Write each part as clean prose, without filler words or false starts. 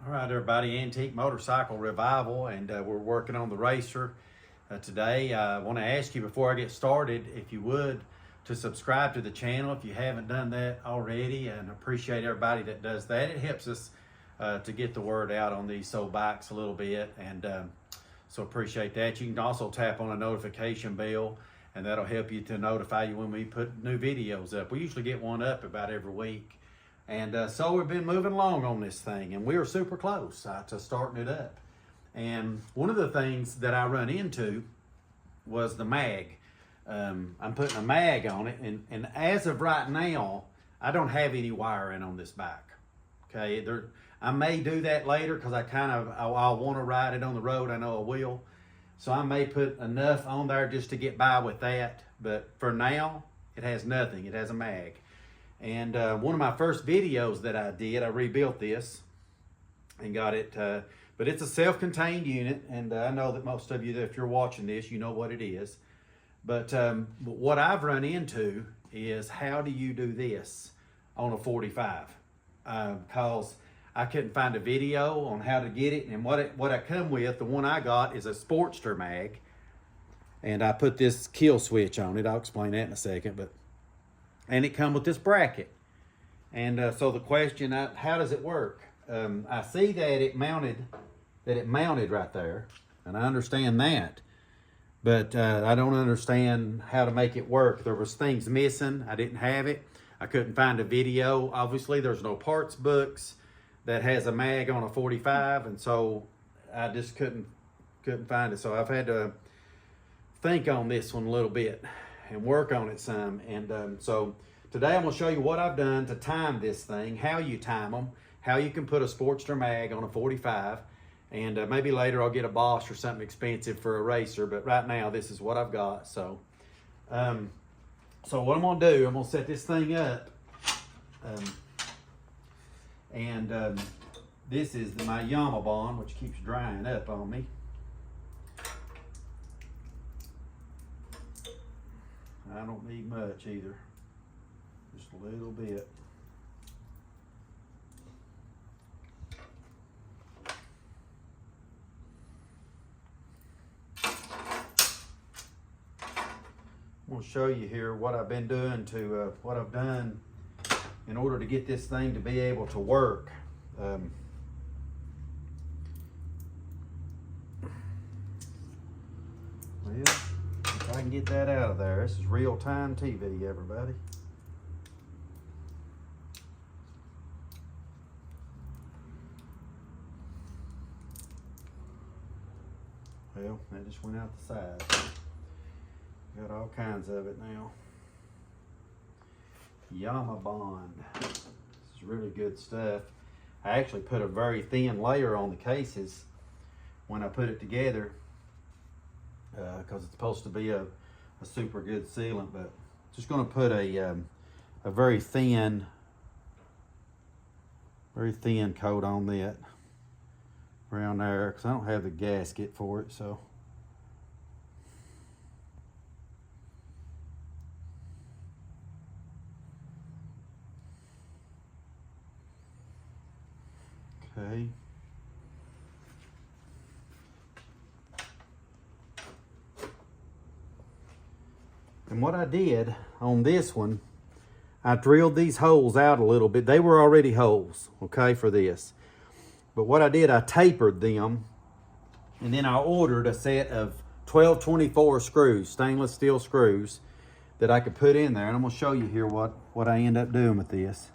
All right, everybody, Antique Motorcycle Revival, and we're working on the Racer today. I want to ask you before I get started, if you would, to subscribe to the channel if you haven't done that already, and appreciate everybody that does that. It helps us to get the word out on these bikes a little bit, and so appreciate that. You can also tap on a notification bell, and that'll help you to notify you when we put new videos up. We usually get one up about every week. And so we've been moving along on this thing, and we are super close to starting it up. And one of the things that I run into was the mag. I'm putting a mag on it, and as of right now, I don't have any wiring on this bike. Okay, I may do that later because I'll want to ride it on the road. I know I will. So I may put enough on there just to get by with that. But for now, it has nothing. It has a mag. And one of my first videos that I did, I rebuilt this and got it, but it's a self-contained unit, and I know that most of you, if you're watching this, you know what it is. But what I've run into is, how do you do this on a 45? Because I couldn't find a video on how to get it, and what I come with, the one I got is a Sportster mag, and I put this kill switch on it. I'll explain that in a second, and it come with this bracket. And so the question, how does it work? I see that it mounted right there, and I understand that, but I don't understand how to make it work. There was things missing. I didn't have it. I couldn't find a video. Obviously, there's no parts books that has a mag on a 45, and so I just couldn't find it. So I've had to think on this one a little bit and work on it some. And so today I'm going to show you what I've done to time this thing, how you time them, how you can put a Sportster mag on a 45, and maybe later I'll get a Bosch or something expensive for a Racer, but right now this is what I've got. So so what I'm going to do, I'm going to set this thing up, and this is my Yama bond, which keeps drying up on me. I don't need much either, just a little bit. I'm going to show you here what I've been doing to, what I've done in order to get this thing to be able to work. Well, if I can get that out of there. This is real-time TV, everybody. Well, that just went out the side. Got all kinds of it now. Yama bond. This is really good stuff. I actually put a very thin layer on the cases when I put it together, because it's supposed to be a super good sealant, but just going to put a very thin coat on that around there, because I don't have the gasket for it. So okay. And what I did on this one, I drilled these holes out a little bit. They were already holes, okay, for this. But what I did, I tapered them, and then I ordered a set of 1224 screws, stainless steel screws, that I could put in there. And I'm going to show you here what I end up doing with this.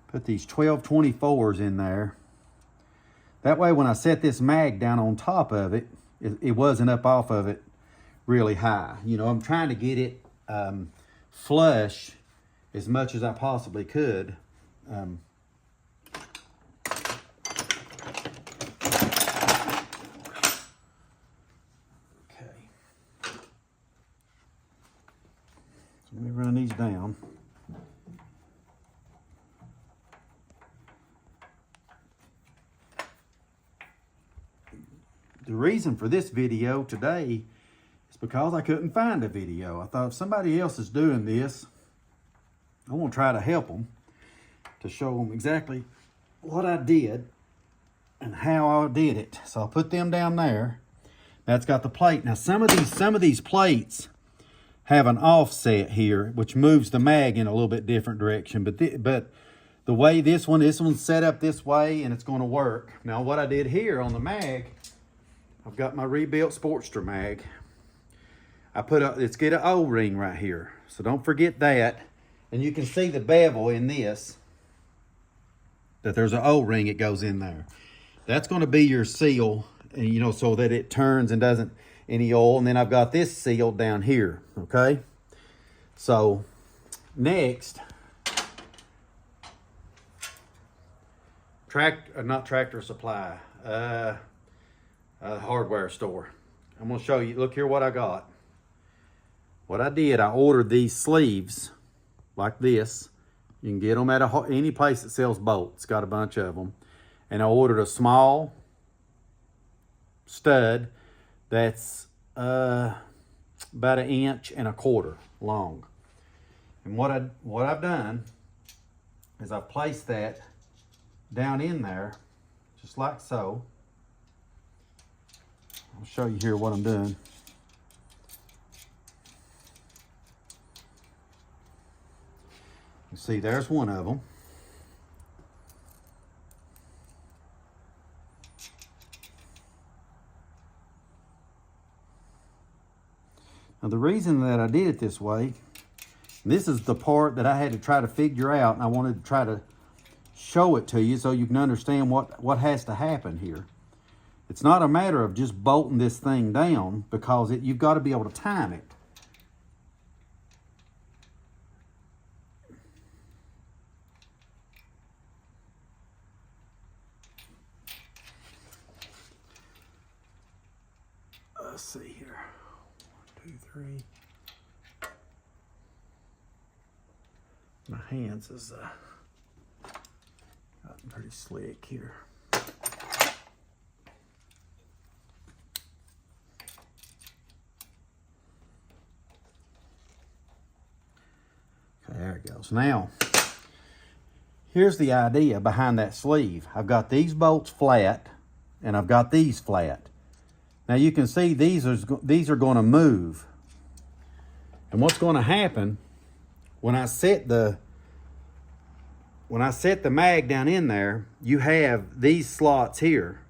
Put these 1224s in there. That way when I set this mag down on top of it, it wasn't up off of it really high. You know, I'm trying to get it flush as much as I possibly could. Okay. So let me run these down. The reason for this video today is because I couldn't find a video. I thought if somebody else is doing this, I want to try to help them. to show them exactly what I did and how I did it. So I'll put them down there. That's got the plate. Now some of these plates have an offset here, which moves the mag in a little bit different direction. But the way this one's set up this way, and it's going to work. Now what I did here on the mag, I've got my rebuilt Sportster mag. Let's get an O-ring right here. So don't forget that. And you can see the bevel in this, that there's an O-ring that goes in there. That's going to be your seal, and you know, so that it turns and doesn't any oil. And then I've got this sealed down here, okay? So next, not Tractor Supply, hardware store. I'm going to show you. Look here what I got. What I did, I ordered these sleeves like this. You can get them at any place that sells bolts. Got a bunch of them. And I ordered a small stud that's about 1.25 inches long. And what I've done is I've placed that down in there, just like so. I'll show you here what I'm doing. You see, there's one of them. Now the reason that I did it this way, this is the part that I had to try to figure out, and I wanted to try to show it to you so you can understand what has to happen here. It's not a matter of just bolting this thing down, because you've got to be able to time it. Let's see here. 1, 2, 3. My hands is gotten pretty slick here. Okay, there it goes. Now, here's the idea behind that sleeve. I've got these bolts flat, and I've got these flat. Now you can see these are going to move. And what's going to happen when I set the mag down in there, you have these slots here.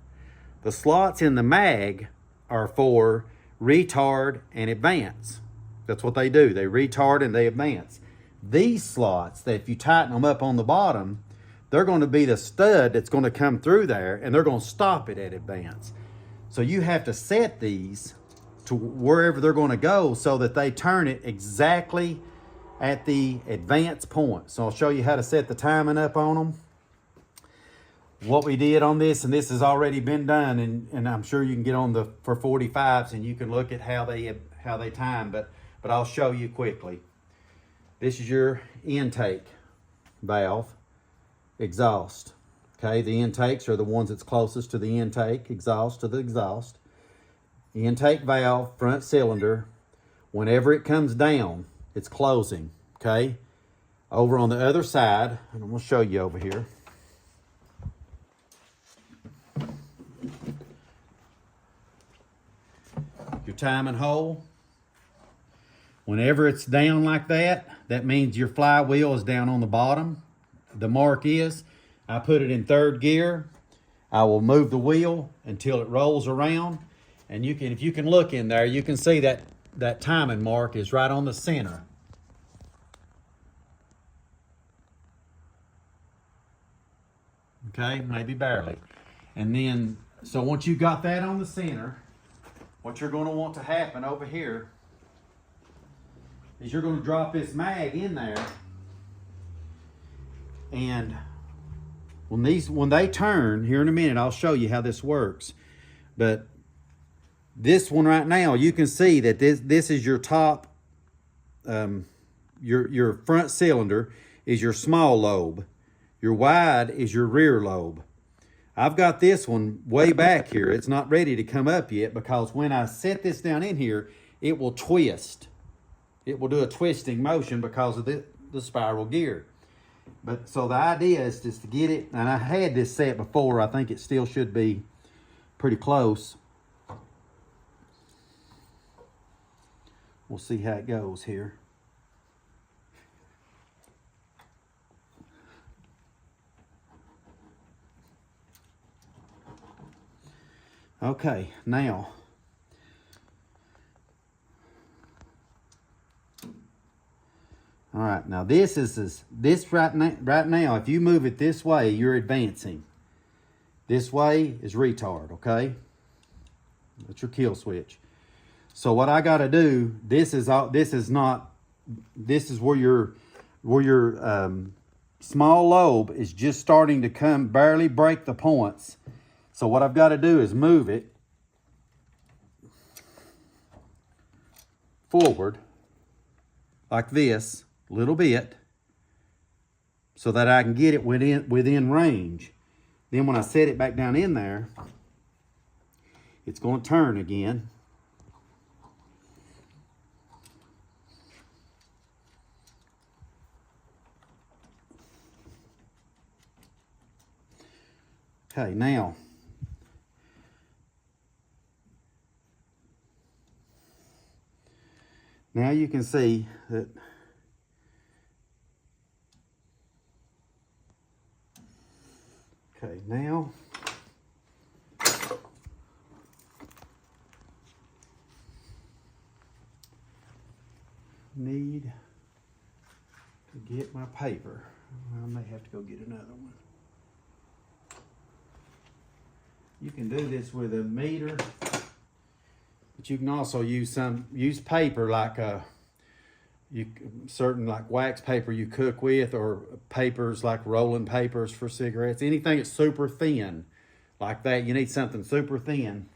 The slots in the mag are for retard and advance. That's what they do. They retard and they advance. These slots, that if you tighten them up on the bottom, they're going to be the stud that's going to come through there, and they're going to stop it at advance. So you have to set these to wherever they're going to go so that they turn it exactly at the advance point. So I'll show you how to set the timing up on them. What we did on this, and this has already been done, and I'm sure you can get on for 45s and you can look at how they time, but I'll show you quickly. This is your intake valve, exhaust. Okay, the intakes are the ones that's closest to the intake, exhaust to the exhaust. Intake valve, front cylinder, whenever it comes down, it's closing, okay? Over on the other side, and I'm going to show you over here. Your timing hole, whenever it's down like that, that means your flywheel is down on the bottom. The mark is, I put it in 3rd gear. I will move the wheel until it rolls around. And if you can look in there, you can see that timing mark is right on the center. Okay, maybe barely. And then, so once you got that on the center, what you're going to want to happen over here is you're going to drop this mag in there, and when they turn, here in a minute, I'll show you how this works. But this one right now, you can see that this is your top, your front cylinder is your small lobe. Your wide is your rear lobe. I've got this one way back here. It's not ready to come up yet, because when I set this down in here, it will twist. It will do a twisting motion because of the spiral gear. But so the idea is just to get it, and I had this set before. I think it still should be pretty close. We'll see how it goes here. Okay, now all right, now this right now, if you move it this way, you're advancing. This way is retard, okay? That's your kill switch. So what I got to do, this is where your small lobe is just starting to barely break the points. So what I've got to do is move it forward like this a little bit so that I can get it within range. Then when I set it back down in there, it's going to turn again. Okay, now you can see that okay, now need to get my paper. I may have to go get another one. You can do this with a meter, but you can also use paper like certain like wax paper you cook with, or papers like rolling papers for cigarettes. Anything that's super thin like that, you need something super thin.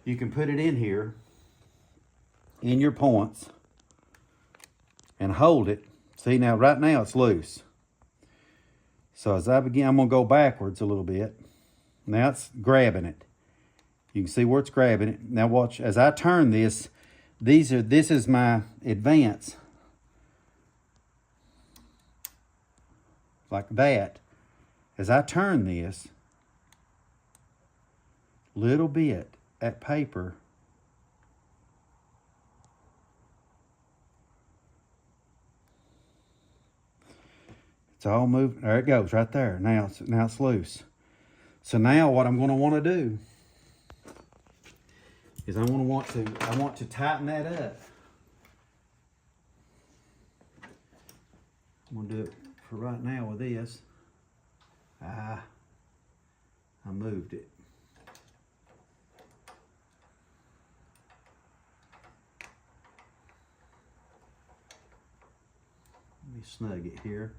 You can put it in here in your points and hold it. See, now right now it's loose. So as I begin, I'm gonna go backwards a little bit. Now it's grabbing it. You can see where it's grabbing it. Now watch, as I turn this, this is my advance. Like that. As I turn this, little bit, that paper it's all moving. There it goes, right there. Now it's loose. So now what I'm going to want to do is I want to tighten that up. I'm going to do it for right now with this. I moved it. Let me snug it here.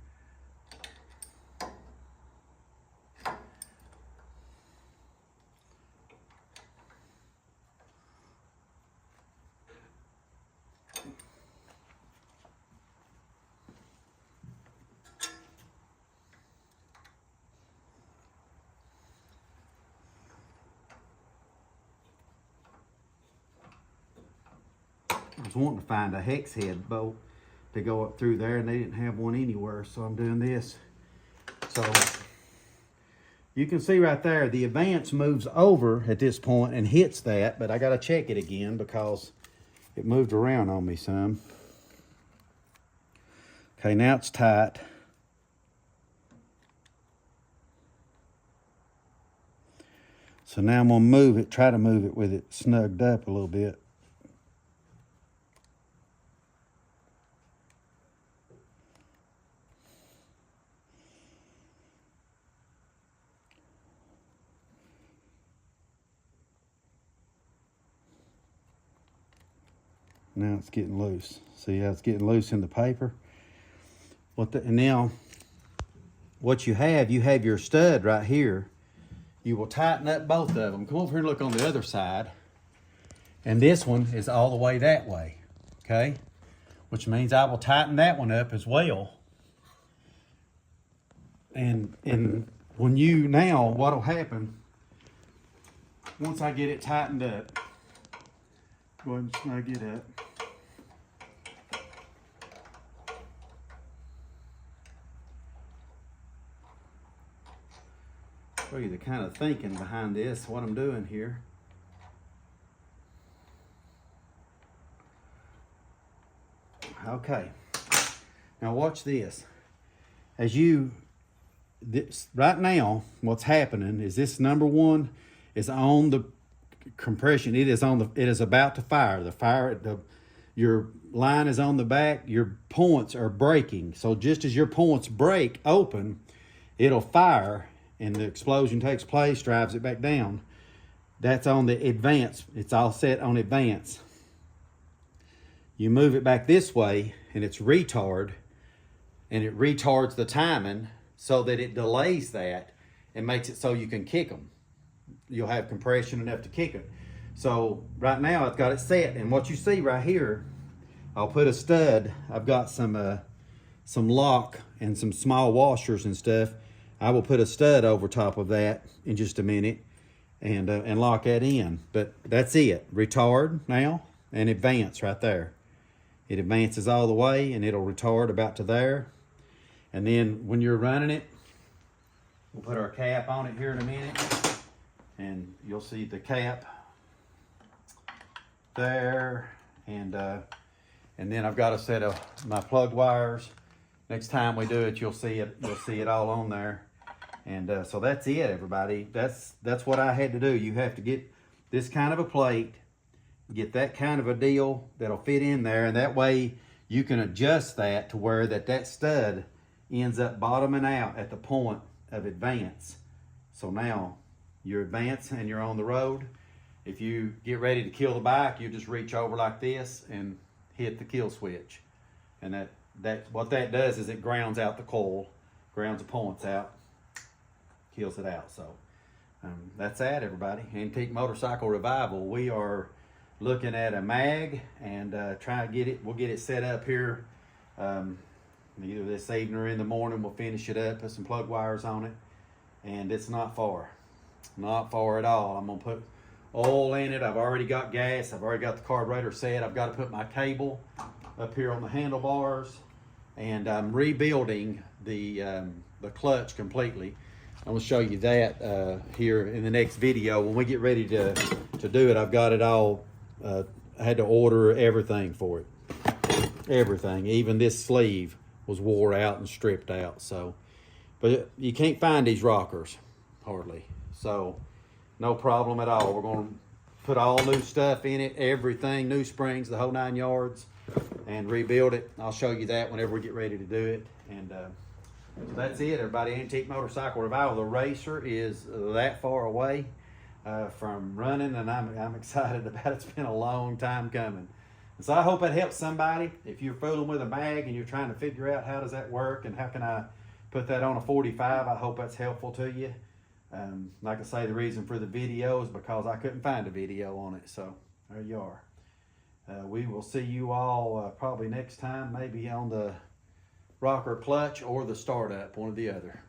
I was wanting to find a hex head bolt to go up through there, and they didn't have one anywhere, so I'm doing this. So you can see right there, the advance moves over at this point and hits that, but I got to check it again because it moved around on me some. Okay, now it's tight. So now I'm going to move it, try to move it with it snugged up a little bit. Now it's getting loose. See how it's getting loose in the paper? And now, what you have your stud right here. You will tighten up both of them. Come over here and look on the other side. And this one is all the way that way, okay? Which means I will tighten that one up as well. And now what'll happen, once I get it tightened up, go ahead and snug it up. show you the kind of thinking behind this, what I'm doing here. Okay, now watch this. Right now, what's happening is this number one is on the compression. It is about to fire. Your line is on the back. Your points are breaking. So just as your points break open, it'll fire, and the explosion takes place, drives it back down. That's on the advance. It's all set on advance. You move it back this way, and it's retard, and it retards the timing so that it delays that and makes it so you can kick them. You'll have compression enough to kick it. So right now I've got it set, and what you see right here, I'll put a stud. I've got some lock and some small washers and stuff. I will put a stud over top of that in just a minute and lock that in. But that's it. Retard now and advance right there. It advances all the way, and it'll retard about to there. And then when you're running it, we'll put our cap on it here in a minute, and you'll see the cap there, and then I've got a set of my plug wires. Next time we do it, you'll see it all on there. And so that's it, everybody. That's what I had to do. You have to get this kind of a plate, get that kind of a deal that'll fit in there, and that way you can adjust that to where that stud ends up bottoming out at the point of advance. So now you're advanced and you're on the road. If you get ready to kill the bike, you just reach over like this and hit the kill switch. And what that does is it grounds out the coil, grounds the points out, kills it out. So that's that, everybody. Antique Motorcycle Revival. We are looking at a mag and trying to get it. We'll get it set up here either this evening or in the morning. We'll finish it up, put some plug wires on it, and it's not far at all. I'm gonna put oil in it. I've already got gas. I've already got the carburetor set. I've got to put my cable up here on the handlebars, and I'm rebuilding the clutch completely. I'm gonna show you that here in the next video. When we get ready to do it, I've got it all. I had to order everything for it. Everything, even this sleeve was wore out and stripped out. So, but you can't find these rockers hardly. So, no problem at all. We're gonna put all new stuff in it, everything, new springs, the whole 9 yards, and rebuild it. I'll show you that whenever we get ready to do it. And so that's it, everybody. Antique Motorcycle Revival. The Racer is that far away from running, and I'm excited about it. It's been a long time coming. And so I hope it helps somebody. If you're fooling with a mag and you're trying to figure out how does that work and how can I put that on a 45, I hope that's helpful to you. Like I say, the reason for the video is because I couldn't find a video on it. So there you are. We will see you all probably next time, maybe on the rocker clutch or the startup, one or the other.